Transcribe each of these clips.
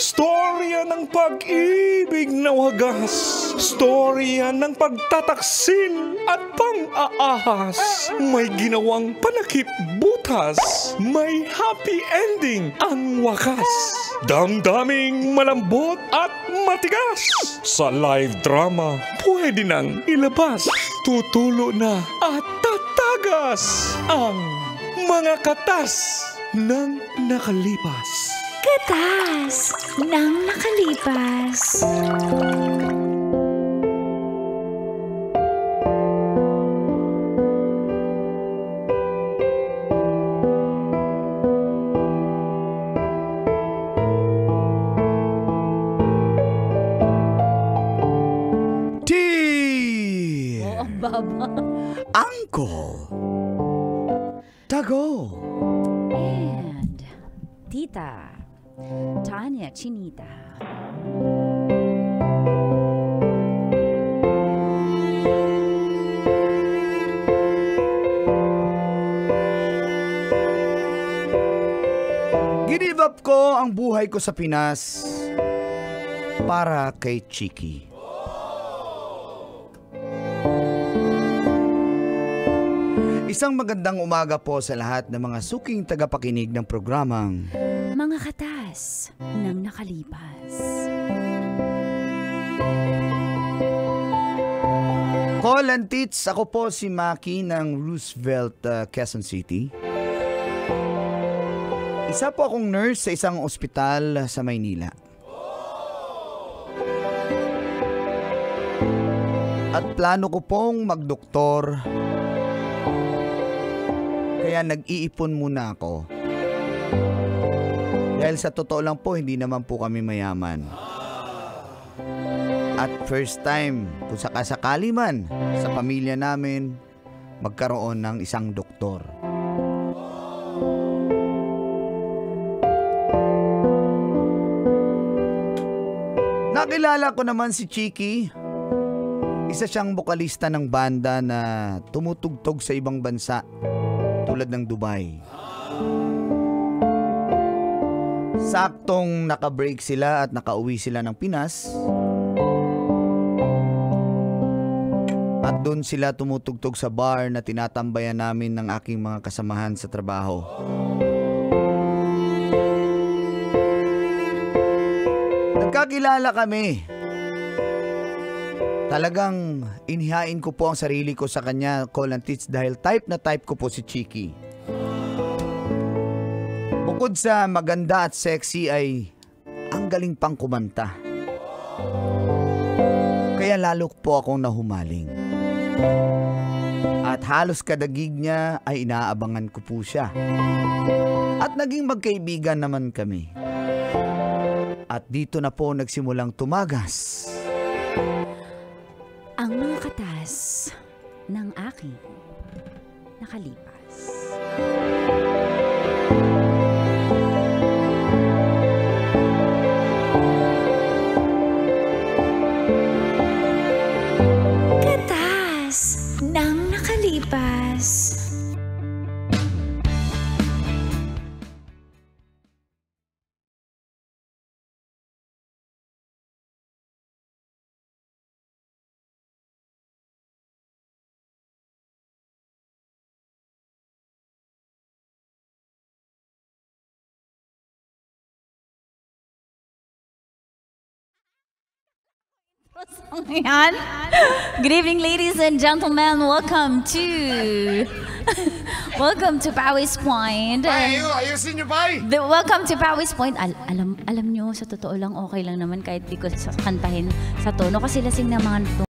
Storya ng pag-ibig na wagas. Storya ng pagtataksil at pang-aahas. May ginawang panakip butas. May happy ending ang wakas. Damdaming malambot at matigas. Sa live drama, pwede nang ilabas. Tutulo na at tatagas ang mga katas ng nakalipas. Katas ng nakalipas. Tea! Ang baba. Uncle! Tago! And Tita Tanya Chinita. Give up ko ang buhay ko sa Pinas para kay Chiki. Isang magandang umaga po sa lahat ng mga suking tagapakinig ng programang Mga katas ng nakalipas. Call and Tits. Ako po si Maki ng Roosevelt, Quezon City. Isa po akong nurse sa isang ospital sa Maynila. At plano ko pong magdoktor. Kaya nag-iipon muna ako. Dahil sa totoo lang po, hindi naman po kami mayaman. At first time, kung sakasakali man sa pamilya namin, magkaroon ng isang doktor. Nakilala ko naman si Chiki. Isa siyang bokalista ng banda na tumutugtog sa ibang bansa tulad ng Dubai. Saktong naka-break sila at nakauwi sila ng Pinas. At doon sila tumutugtog sa bar na tinatambayan namin ng aking mga kasamahan sa trabaho. Nagkakilala kami. Talagang inihain ko po ang sarili ko sa kanya, Call and Tits, dahil type na type ko po si Chiki. Bukod sa maganda at sexy ay ang galing pang kumanta. Kaya lalo po akong nahumaling. At halos kada gig niya ay inaabangan ko po siya. At naging magkaibigan naman kami. At dito na po nagsimulang tumagas Ang mga katas ng aking nakalipas. Katas ng nakalipas. Yan. Good evening, ladies and gentlemen. Welcome to Powys Point. ayusin niyo ba? Welcome to Powys Point. Alam nyo, sa totoo lang, okay lang naman kahit di ko kantahin sa tono kasi lasing na mga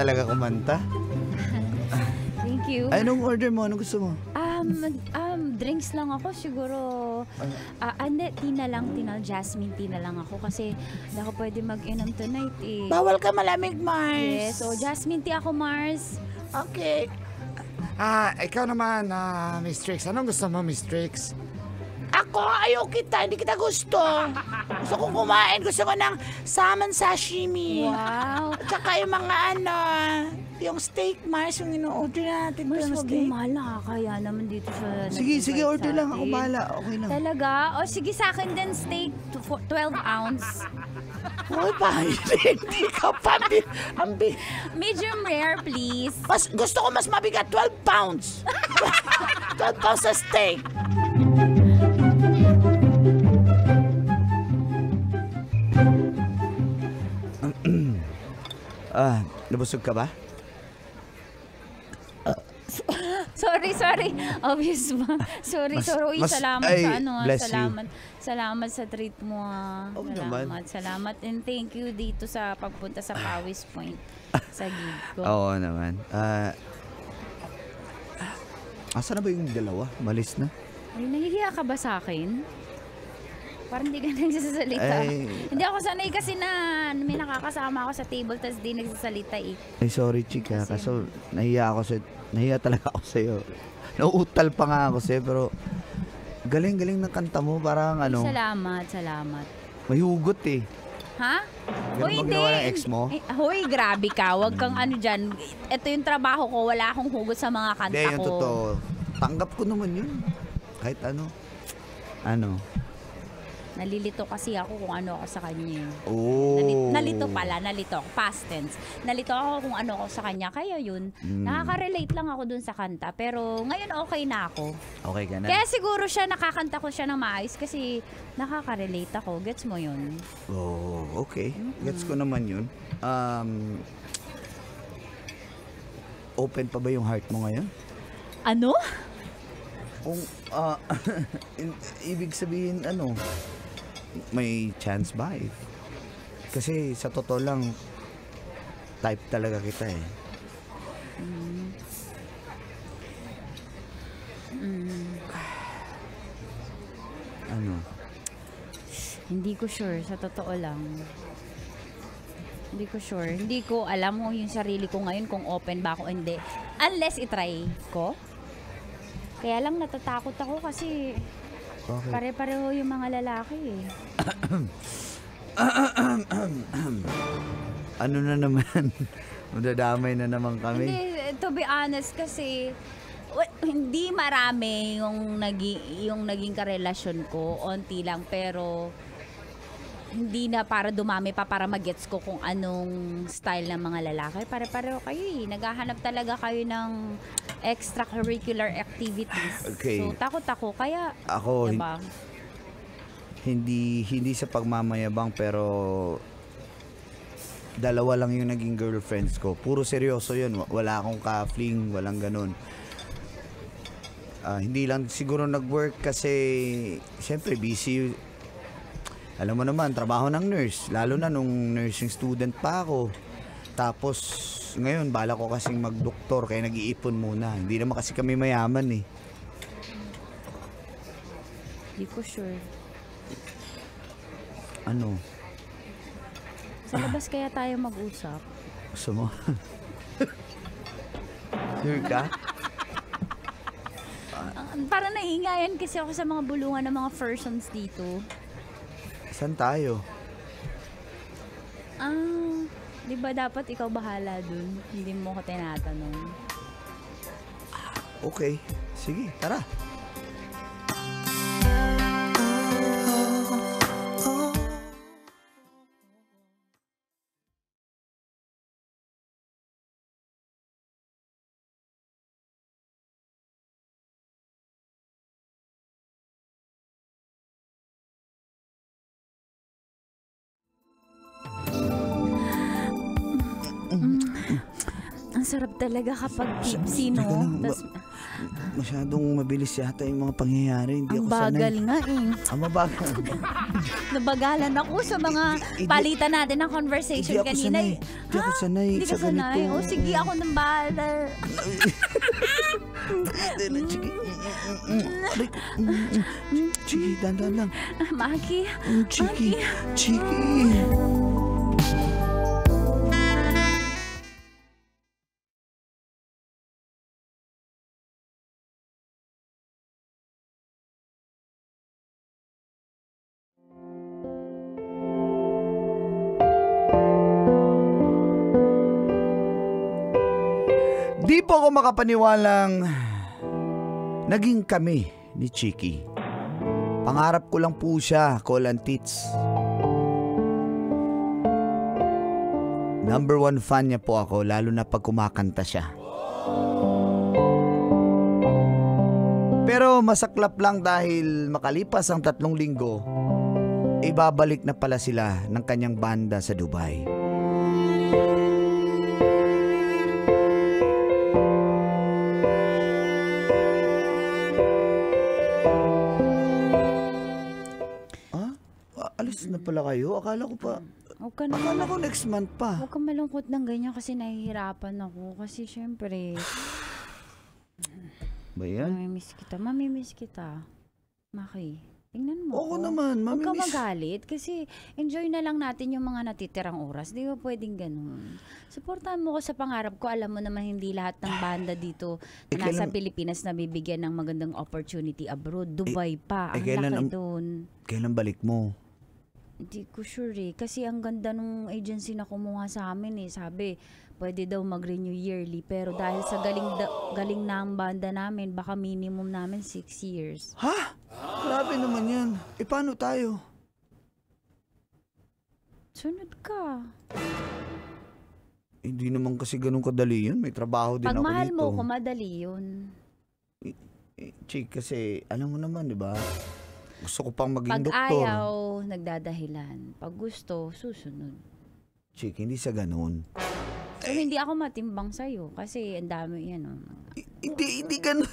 talaga kumanta. Thank you. Anong order mo? Anong gusto mo? Drinks lang ako siguro. Hindi, tea lang, jasmine tea na lang ako kasi hindi ako pwede mag-inom tonight eh. Bawal ka malamig, Mars. Yes, so jasmine tea ako, Mars. Okay. Ikaw naman, Miss Trix. Anong gusto mo, Miss Trix? Ako, ayaw kita. Hindi kita gusto. Gusto kong kumain. Gusto ko ng salmon sashimi. Wow. At saka yung mga yung steak, Mars, yung ino-order natin. Mars, yung wag steak. yung mahal, nakakaya naman dito sa... Sige, nag-invite order sa lang. Ako atin. bahala. Okay lang. Talaga? O sige, sa akin din steak, 12 ounce. Hoy, pa. Hindi ka pa. Medium rare, please. Gusto ko mas mabigat. 12 pounds. 12 pounds sa steak. Nabusog ka ba? Sorry. Obvious ba? Sorry. Uy, salamat sa bless you. Salamat sa treat mo. Oo naman. Salamat. And thank you dito sa pagpunta sa Pawis Point sa gig ko. Oo naman. Asa na ba yung dalawa? Malis na? Ay, nahihiya ka ba sa akin? Parang hindi ka nagsasalita. Hindi ako sanay kasi na may nakakasama ako sa table tapos di nagsasalita eh. Ay, sorry, chika. Kaso, nahiya talaga ako sa'yo. Nauutal pa nga ako sa'yo, pero galing-galing ng kanta mo. Parang Salamat. may hugot eh. Ha? Ganun bang ginawa ng ex mo? Hoy, grabe ka. Huwag kang dyan. Ito yung trabaho ko. Wala akong hugot sa mga kanta Hindi, yung ko. totoo. Tanggap ko naman yun. Kahit ano. Nalilito kasi ako kung ano ako sa kanya. Oh. Nalito ako. Past tense. Nalito ako kung ano ako sa kanya. Kaya yun, nakaka-relate lang ako dun sa kanta. Pero ngayon okay na ako. Okay ka na? Kaya siguro nakakanta ko siya ng maayos kasi nakaka-relate ako. Gets mo yun? Oh, okay. Gets ko naman yun. Open pa ba yung heart mo ngayon? Ano? Kung, ibig sabihin, may chance ba eh? Kasi sa totoo lang, type talaga kita eh. Hindi ko sure, sa totoo lang. Hindi ko sure. Hindi ko alam kung yung sarili ko ngayon kung open ba ako o hindi. Unless itry ko. Kaya lang natatakot ako kasi pare-pareho yung mga lalaki eh. Ano na naman? Madadamay na naman kami. Hindi, to be honest kasi hindi marami yung naging karelasyon ko. Onti lang pero hindi na para dumami pa para magets ko kung anong style ng mga lalaki. Pare-pareho kayo eh. Naghahanap talaga kayo ng extracurricular activities. Okay. So, takot ako. Kaya, Ako, diba? hindi sa pagmamayabang pero dalawa lang yung naging girlfriends ko. Puro seryoso yun. Wala akong ka-fling, walang ganun. Hindi lang siguro nag-work kasi siyempre busy. Alam mo naman, trabaho ng nurse. Lalo na nung nursing student pa ako. Tapos, ngayon, bala ko kasing mag-doktor kaya nag-iipon muna. Hindi naman kasi kami mayaman eh. Hindi ko sure. Ano? Sa labas kaya tayo mag-usap? Gusto mo? Sure ka? Parang naiingayan kasi ako sa mga bulungan ng mga persons dito. Saan tayo? Di ba dapat ikaw bahala dun? Hindi mo ko tinatanong. Okay. Sige, tara. Ang sarap talaga kapag tipsy, no? Teka lang, Tas, masyadong mabilis yata yung mga pangyayari. Hindi ang ako sanay. bagal nga eh. Mabagal. Nabagalan ako sa mga palitan natin ng conversation Hindi ako kanina. sanay. Hindi ako sanay Hindi ka sa ganito. sanay? O sige, ako nang bahala. Sige. Aray ko. Sige, dandan lang. Maki. Chiki. Chiki. Di po ako makapaniwalang naging kami ni Chiki. Pangarap ko lang po siya, call and tits. Number 1 fan niya po ako, lalo na pag kumakanta siya. Pero masaklap lang dahil makalipas ang 3 linggo, ibabalik na pala sila ng kanyang banda sa Dubai. Alis na pala kayo? Akala ko pa, Huwag ka na. akala ko next month pa. Huwag kang malungkot ng ganyan kasi nahihirapan ako. Kasi syempre, Ba yan? mamimiss kita. Maki, tingnan mo. Oo naman, Huwag ka mamimiss. magalit kasi enjoy na lang natin yung mga natitirang oras. Di ba pwedeng ganun? Supportahan mo ko sa pangarap ko. Alam mo naman hindi lahat ng banda dito na nasa Pilipinas na bibigyan ng magandang opportunity abroad. Dubai pa. Ang laki doon. Kailan balik mo? Hindi ko sure eh. Kasi ang ganda nung agency na kumuha sa amin eh. Sabi, pwede daw mag-renew yearly. Pero dahil sa galing na ang banda namin, baka minimum namin 6 years. Ha? Grabe naman yan. E paano tayo? Sunod ka. Hindi naman kasi ganun kadali yun. May trabaho din Pag ako mahal dito. mo ko, madali yun. Chick, kasi alam mo naman, di ba? Gusto ko pang maging Pag doktor. ayaw, nagdadahilan. Pag gusto, susunod. Chick, hindi sa ganun. So, hindi ako matimbang sa'yo. Kasi ang dami yan. Oh. Hindi ganun.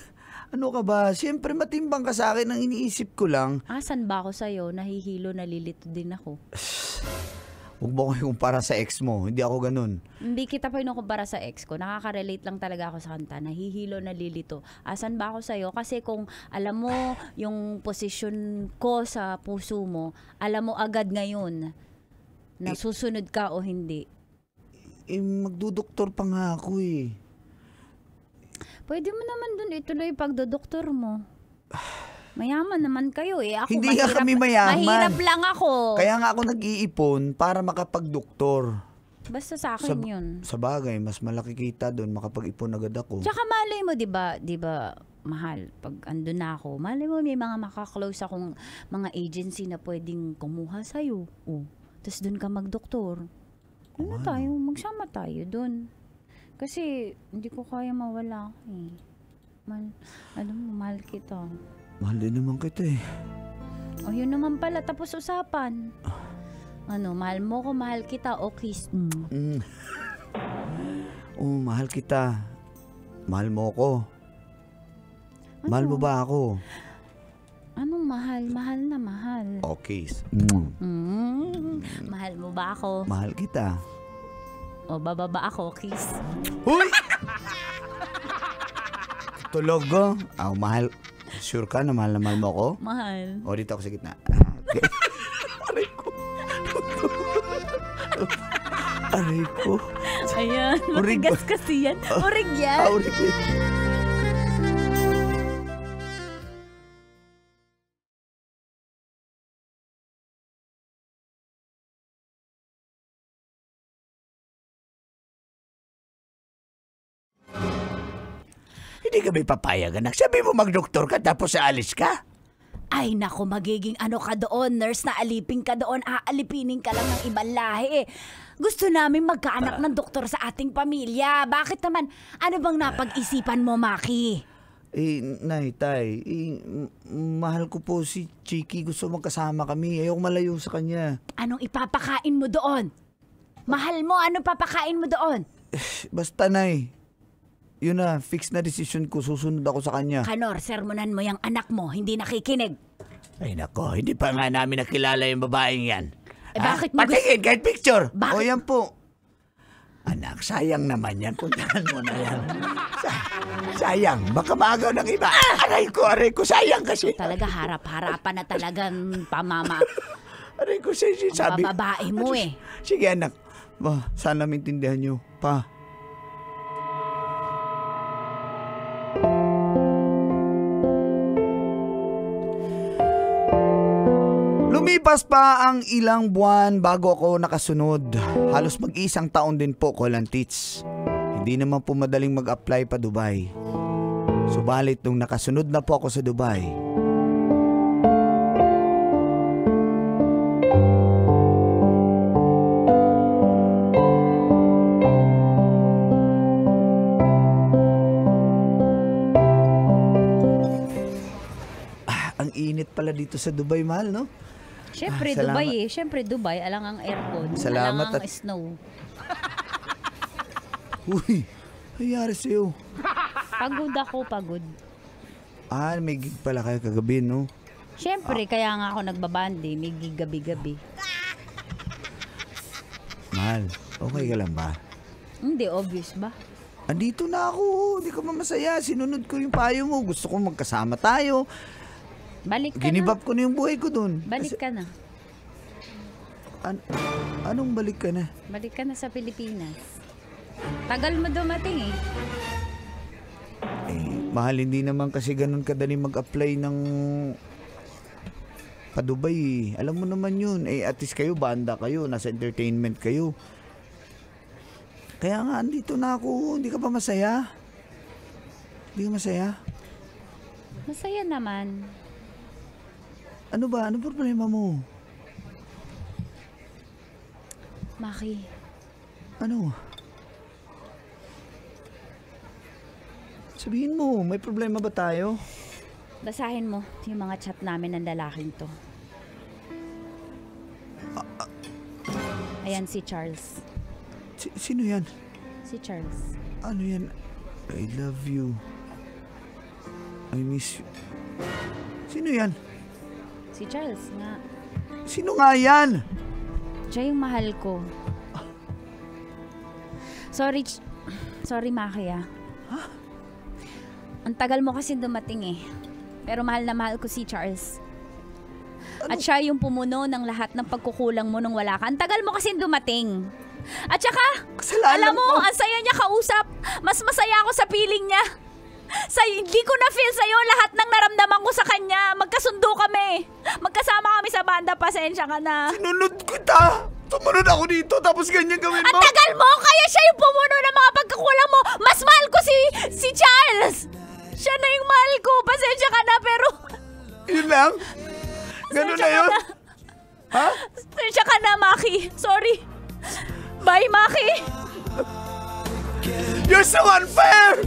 Ano ka ba? Siyempre matimbang ka sa akin. Ang iniisip ko lang. Asan ba ako sa'yo? Nahihilo, nalilito din ako. Huwag mo ko para sa ex mo. Hindi ako ganun. Hindi kita pa para sa ex ko. Nakaka-relate lang talaga ako sa kanta. Nahihilo, nalilito. Asan ba ako sa'yo? Kasi kung alam mo yung posisyon ko sa puso mo, alam mo agad ngayon na susunod ka o hindi. Magdudoktor pa nga ako eh. Pwede mo naman dun ituloy pagdodoktor mo. Mayaman naman kayo eh. Ako, Hindi nga kami mayaman. Mahirap lang ako. Kaya nga ako nag-iipon para makapagdoktor. Basta sa akin yun. Sa bagay, mas malaki kita doon, makapag-ipon agad ako. Tsaka malay mo, di ba, mahal, pag andun na ako, malay mo may mga makaklose akong mga agency na pwedeng kumuha sa'yo. Tapos doon ka magdoktor. Ano tayo, magsama tayo doon. Kasi hindi ko kaya mawala eh. Mahal kita. Mahal din naman kita eh. O yun naman pala, tapos usapan. Mahal mo ko, mahal kita, o kiss. Mahal kita. Mahal mo ko. Mahal mo ba ako? Anong mahal? Mahal na mahal. O kiss. Mahal mo ba ako? Mahal kita. O bababa ako, kiss. Huy! Tulog ko. Mahal. Sure ka na mahal mo ako? Mahal. O dito ako sa gitna. Okay. Aray ko. Aray ko. Ayan, Urig. matigas kasi yan. Urig yan. Urig. Hindi ka ba papayag, anak? Sabi mo magdoktor ka tapos aalis ka? Ay nako, magiging ano ka doon, nurse na alipin ka doon, aalipinin ka lang ng ibang lahi. Gusto namin magkaanak ng doktor sa ating pamilya. Bakit naman? Ano bang napag-isipan mo, Maki? Nay, tay, mahal ko po si Chiki. Gusto magkasama kami. Ayoko malayo sa kanya. Anong ipapakain mo doon? Mahal mo, anong papakain mo doon? Basta, Nay. yun na, fix na decision ko. Susunod ako sa kanya. Kanor, sermonan mo yung anak mo, hindi nakikinig. Ay nako, hindi pa nga namin nakilala yung babaeng yan. Bakit mo Patingin, kahit picture. Bakit? O yan po. Anak, sayang naman yan. Puntahan mo na yan. Sayang, baka maagaw ng iba. Aray ko, sayang kasi. Talaga harap-harapan na talagang pamama. Aray ko, sabi. Bababae mo eh. Sige anak, sana maintindihan nyo. Pa. Lumipas pa ang ilang buwan bago ako nakasunod. Halos mag-isang taon din po ko lang teach. Hindi naman po madaling mag-apply pa Dubai. Subalit nung nakasunod na po ako sa Dubai, ang init pala dito sa Dubai, mahal, no? Siyempre, salamat. Dubai eh. Siyempre, Dubai. Alang ang aircon. Salamat alang ang at- snow. Uy, nangyari sa'yo? Pagod ako, pagod. May gig pala kayo kagabi, no? Siyempre, kaya nga ako nagbabandi. May gig gabi-gabi. Mahal, okay ka lang ba? Hindi, obvious ba? Andito na ako, hindi ka mamasaya. Sinunod ko yung payo mo. Gusto ko magkasama tayo. Balik ka Ginibap na. ko na yung buhay ko dun. Balik ka na. Anong balik ka na? Balik ka na sa Pilipinas. Tagal mo dumating eh. Mahal, hindi naman kasi ganun kadali mag-apply ng pa-Dubai eh. Alam mo naman yun. At least kayo, banda kayo. Nasa entertainment kayo. Kaya nga, andito na ako. Hindi ka ba masaya? Hindi ka masaya? Masaya naman. Ano ba? Ano problema mo? Maki, Ano? Sabihin mo, may problema ba tayo? basahin mo yung mga chat namin ng lalaking to. Ayan si Charles. Sino yan? Si Charles. Ano yan? I love you. I miss you. Sino yan? Si Charles nga. Sino nga yan? Siya yung mahal ko. Sorry, sorry Maki ah. Ang tagal mo kasi dumating eh. Pero mahal na mahal ko si Charles. At siya yung pumuno ng lahat ng pagkukulang mo nung wala ka. Ang tagal mo kasi dumating. At saka, Kasalanan alam mo, ko. ang saya niya kausap. Mas masaya ako sa feeling niya. Hindi ko na-feel sa'yo lahat ng naramdaman ko sa kanya. Magkasundo kami. Magkasama kami sa banda. Pasensya ka na. Sinunod kita! Tumunod ako dito tapos ganyan gawin Ang mo! tagal mo! Kaya siya yung pumuno ng mga pagkakulang mo! Mas mahal ko si Charles! Siya na yung mahal ko! Pasensya ka na pero... Yun lang? Ganun na yun? Ha? Pasensya ka na, Maki. Sorry. Bye, Maki. You're so unfair!